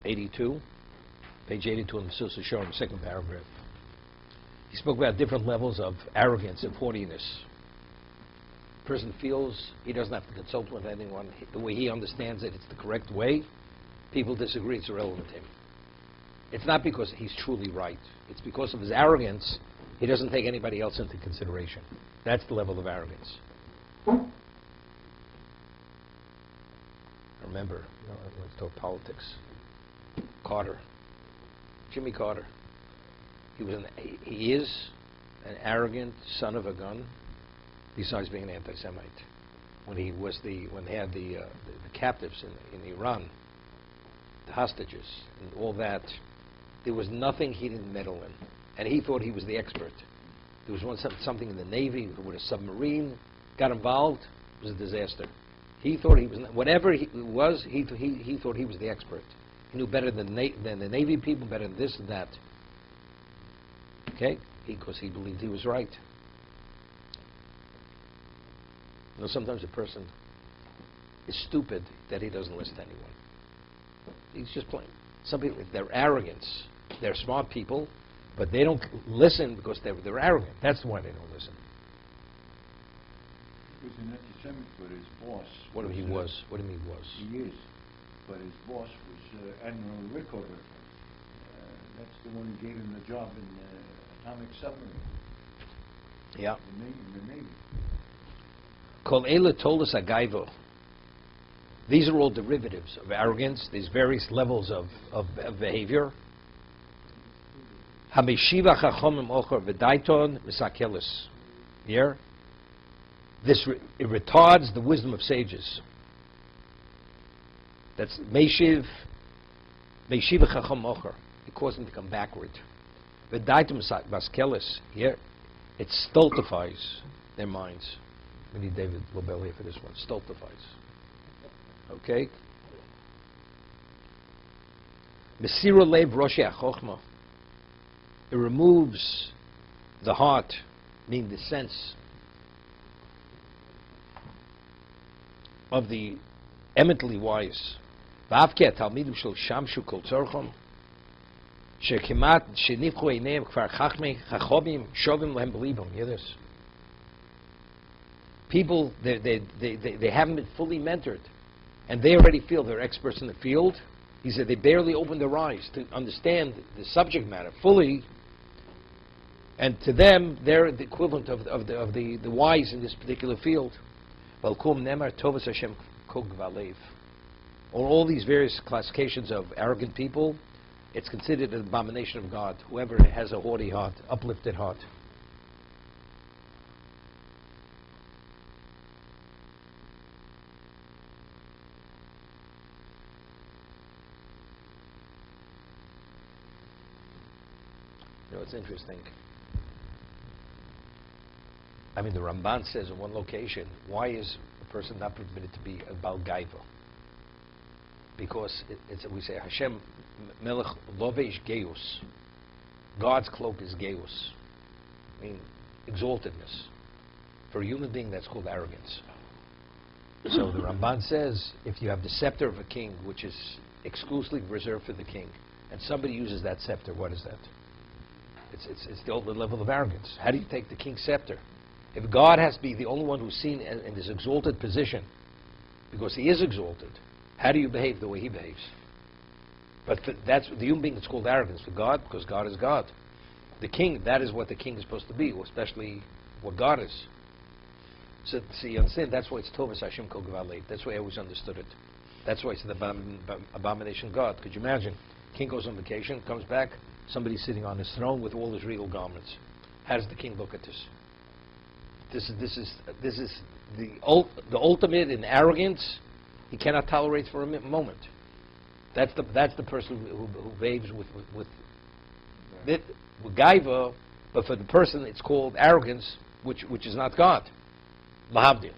82, page 82 in the Mesillas Yesharim, second paragraph. He spoke about different levels of arrogance and haughtiness. A person feels he doesn't have to consult with anyone. The way he understands it, it's the correct way. People disagree, it's irrelevant to him. It's not because he's truly right. It's because of his arrogance, he doesn't take anybody else into consideration. That's the level of arrogance. Remember, let's talk politics. Carter, Jimmy Carter. He is an arrogant son of a gun, besides being an anti-Semite. When they had the captives in Iran, the hostages and all that, there was nothing he didn't meddle in, and he thought he was the expert. There was something in the Navy with a submarine, got involved, it was a disaster. He thought he was whatever he was. He thought he was the expert. He knew better than the Navy people, better than this and that. Okay, because he believed he was right. You know, sometimes a person is stupid that he doesn't listen to anyone. He's just plain. Some people, they're arrogance. They're smart people, but they don't listen because they're arrogant. That's why they don't listen. He was an anti-Semite, but his boss... What do you mean he was? What do you mean he was? He is. But his boss was Admiral Rickover. That's the one who gave him the job in the atomic submarine. Yeah. In the Navy. Kol Eila told us agaivo. These are all derivatives of arrogance, these various levels of behavior. Hameshiva chachomim ochor v'daiton v'sakelis. Here, it retards the wisdom of sages. That's meshiva chachom ochor. It causes them to come backward. V'daiton v'sakelis. Here, it stultifies their minds. We need David Lobel here for this one. Stultifies. Okay? Mesira lev roshi achochma. It removes the heart, meaning the sense of the eminently wise. V'avke talmidim shel shamshu kol tzorchom shekimat shenifchu eineim kvar chachmei chachomim shovim lehem belibam. Hear this? People, they haven't been fully mentored, and they already feel they're experts in the field. He said they barely opened their eyes to understand the subject matter fully, and to them, they're the equivalent of the wise in this particular field. Or all these various classifications of arrogant people, it's considered an abomination of God, whoever has a haughty heart, uplifted heart. You know, it's interesting. I mean, the Ramban says in one location, why is a person not permitted to be a Baal Gaiva? Because we say, Hashem Melech Lovesh Geus. God's cloak is Geus. I mean, exaltedness. For a human being, that's called arrogance. So the Ramban says, if you have the scepter of a king, which is exclusively reserved for the king, and somebody uses that scepter, what is that? It's the ultimate level of arrogance. How do you take the king's scepter? If God has to be the only one who's seen in this exalted position, because he is exalted, how do you behave the way he behaves? But that's the human being. It's called arrogance. For God, because God is God. The king, that is what the king is supposed to be, especially what God is. So you understand, that's why it's Tovas Hashem Kol Gvalei. That's why I always understood it. That's why it's the abomination of God. Could you imagine? King goes on vacation, comes back, somebody's sitting on his throne with all his regal garments. How does the king look at this? This is the ultimate in arrogance. He cannot tolerate for a moment. That's the person who behaves with gaiva, but for the person it's called arrogance, which is not God. Mahavdil.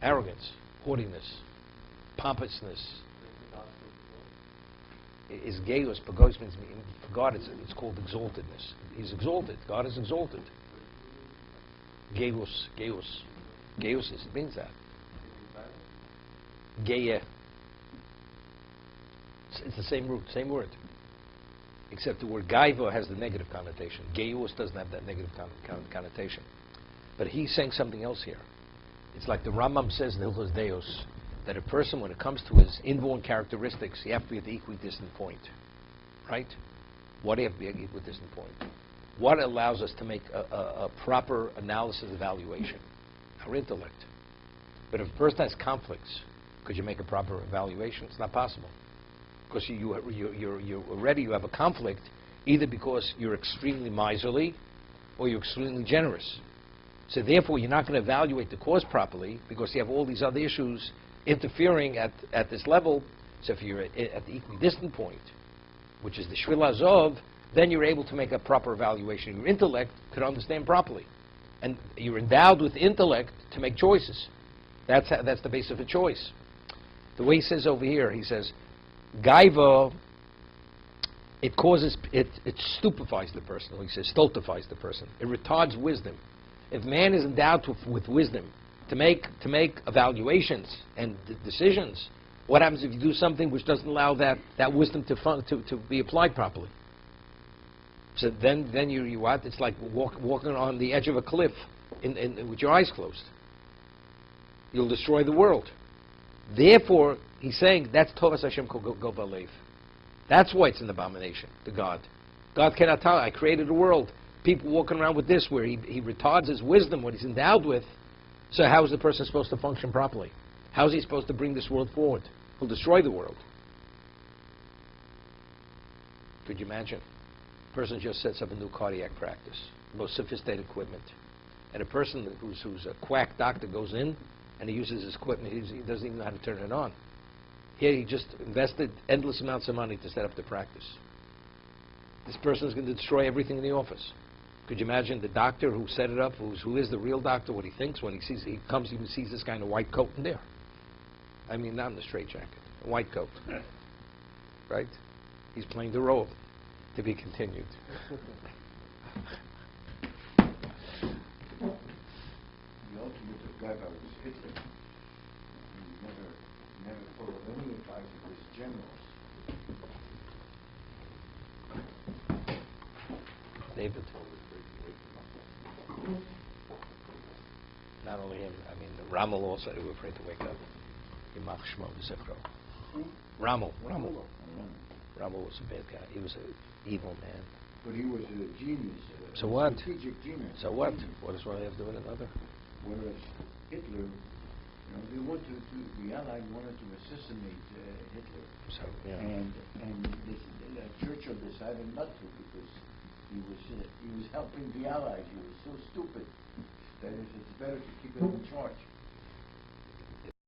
Arrogance, haughtiness, pompousness. Is gaius, but gaius means for God it's called exaltedness. He's exalted. God is exalted. Gaius means that. Geya. It's the same root, same word. Except the word gaiva has the negative connotation. Geus doesn't have that negative connotation. But he's saying something else here. It's like the Rambam says in Hilchos Deos, that a person, when it comes to his inborn characteristics, you have to be at the equidistant point. Right? Why do you have to be at the equidistant point? What allows us to make a proper analysis evaluation? Our intellect. But if a person has conflicts, could you make a proper evaluation? It's not possible. Because you have a conflict, either because you're extremely miserly or you're extremely generous. So therefore, you're not going to evaluate the cause properly because you have all these other issues interfering at this level. So if you're at the equidistant point, which is the Shvil Azov, then you're able to make a proper evaluation. Your intellect could understand properly. And you're endowed with intellect to make choices. That's the base of a choice. The way he says over here, he says, Gaiva, it stupefies the person. Or he says, stultifies the person. It retards wisdom. If man is endowed with wisdom to make evaluations and decisions, what happens if you do something which doesn't allow that wisdom to be applied properly? So then you what? It's like walking on the edge of a cliff with your eyes closed. You'll destroy the world. Therefore, he's saying that's Tovas Hashem Go Balev. That's why it's an abomination to God. God cannot tell. I created a world. People walking around with this, where he retards his wisdom, what he's endowed with. So how is the person supposed to function properly? How is he supposed to bring this world forward? He'll destroy the world. Could you imagine? A person just sets up a new cardiac practice, most sophisticated equipment, and a person who's a quack doctor goes in and he uses his equipment. He doesn't even know how to turn it on. Here he just invested endless amounts of money to set up the practice. This person is going to destroy everything in the office. Could you imagine the doctor who set it up, who is the real doctor, what he thinks when he sees this guy in a white coat in there? I mean, not in the straitjacket, a white coat. Right? He's playing the role. To be continued. The ultimate of Gaiva was Hitler. He never followed any advice of his generals. David. Not only him, I mean, Rommel also, they were afraid to wake up. Yimach Shmo V'Zechro. Rommel was a bad guy. He was an evil man. But he was a genius. So what? Strategic genius. So what? What does one have to do with another? Whereas Hitler, the Allies wanted to assassinate Hitler. So, yeah. And Churchill decided not to because he was helping the Allies. He was so stupid that it's better to keep him in charge.